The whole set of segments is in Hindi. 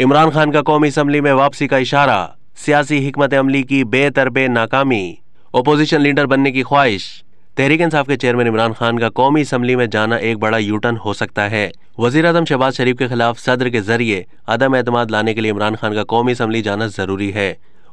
इमरान खान का कौमी असम्बली में वापसी का इशारा, सियासी हिकमत अमली की बेतरबे नाकामी, ओपोजिशन लीडर बनने की ख्वाहिश। तहरीक इंसाफ के चेयरमैन इमरान खान का कौमी असम्बली में जाना एक बड़ा यूटर्न हो सकता है। वजीर आजम शहबाज शरीफ के खिलाफ सदर के जरिए अदम एतमाद लाने के लिए इमरान खान का कौमी असम्बली जाना जरूरी है।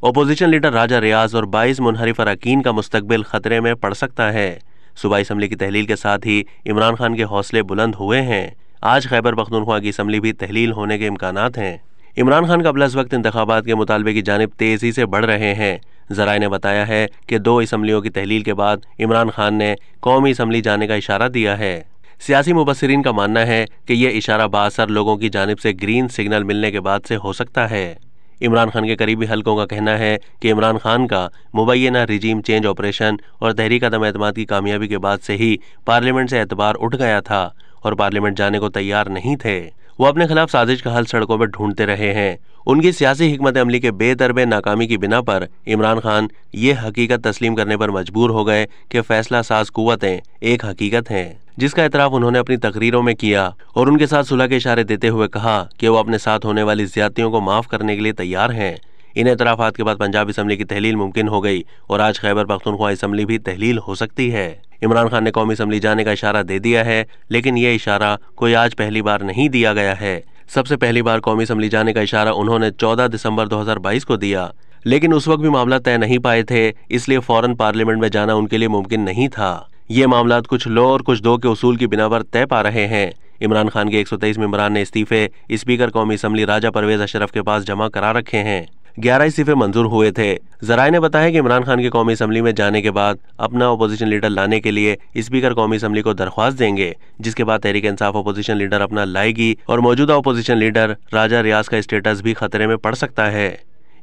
ओपोजिशन लीडर राजा रियाज और 22 मुनहरिफ अरकान का मुस्तकबिल खतरे में पड़ सकता है। सूबाई असम्बली की तहलील के साथ ही इमरान खान के हौसले बुलंद हुए हैं। आज खैबर पख्तूनख्वा की असम्बली भी तहलील होने के इम्कानात हैं। इमरान खान का इस वक्त इंतखाबात के मुतालबे की जानिब तेजी से बढ़ रहे हैं। ज़राए ने बताया है कि 2 असम्बलियों की तहलील के बाद इमरान खान ने कौमी असम्बली जाने का इशारा दिया है। सियासी मुबस्सिरीन का मानना है कि यह इशारा बाअसर लोगों की जानिब से ग्रीन सिग्नल मिलने के बाद से हो सकता है। इमरान खान के करीबी हलकों का कहना है कि इमरान खान का मुबैना रिजीम चेंज ऑपरेशन और तहरीक अदम एतमाद की कामयाबी के बाद से ही पार्लियामेंट से एतबार उठ गया था और पार्लियामेंट जाने को तैयार नहीं थे। वो अपने खिलाफ साजिश का हल सड़कों पर ढूंढते रहे हैं। उनकी सियासी हिकमत अमली के बेदरबे नाकामी की बिना पर इमरान खान ये हकीकत तस्लीम करने पर मजबूर हो गए कि फैसला साज कुव्वतें एक हकीकत हैं, जिसका एतराफ़ उन्होंने अपनी तकरीरों में किया और उनके साथ सुलह के इशारे देते हुए कहा कि वो अपने साथ होने वाली ज़्यादतियों को माफ़ करने के लिए तैयार हैं। इन एतराफ़ात के बाद पंजाब असम्बली की तहलील मुमकिन हो गई और आज खैबर पख्तूनख्वा असम्बली भी तहलील हो सकती है। इमरान खान ने कौमी असम्बली जाने का इशारा दे दिया है, लेकिन यह इशारा कोई आज पहली बार नहीं दिया गया है। सबसे पहली बार कौमी असम्बली जाने का इशारा उन्होंने 14 दिसंबर 2022 को दिया, लेकिन उस वक्त भी मामला तय नहीं पाए थे, इसलिए फौरन पार्लियामेंट में जाना उनके लिए मुमकिन नहीं था। ये मामला कुछ लो और कुछ दो के उसूल की बिना पर तय पा रहे हैं। इमरान खान के 123 मेंबरान ने इस्तीफे स्पीकर कौमी असम्बली राजा परवेज अशरफ के पास जमा करा रखे हैं। 11 इस्तीफे मंजूर हुए थे। ज़राए ने बताया कि इमरान खान के कौमी असम्बली में जाने के बाद अपना अपोजिशन लीडर लाने के लिए स्पीकर कौमी असम्बली को दरख्वास्त देंगे, जिसके बाद तहरीक इंसाफ अपोजिशन लीडर अपना लाएगी और मौजूदा अपोजिशन लीडर राजा रियाज का स्टेटस भी खतरे में पड़ सकता है।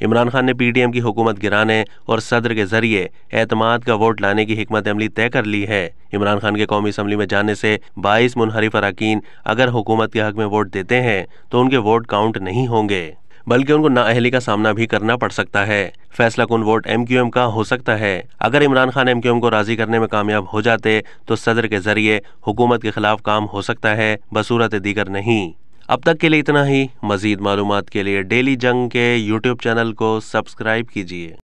इमरान खान ने PTM की हुकूमत गिराने और सदर के जरिए एतमाद का वोट लाने की हिकमत अमली तय कर ली है। इमरान खान के कौमी असम्बली में जाने से 22 मुनहरिफ अरकान अगर हुकूमत के हक में वोट देते हैं तो उनके वोट काउंट नहीं होंगे, बल्कि उनको नाअहली का सामना भी करना पड़ सकता है। फैसला कुन वोट MQM का हो सकता है। अगर इमरान खान MQM को राजी करने में कामयाब हो जाते तो सदर के जरिए हुकूमत के खिलाफ काम हो सकता है, बसूरत दीगर नहीं। अब तक के लिए इतना ही। मजीद मालूमात के लिए डेली जंग के YouTube चैनल को सब्सक्राइब कीजिए।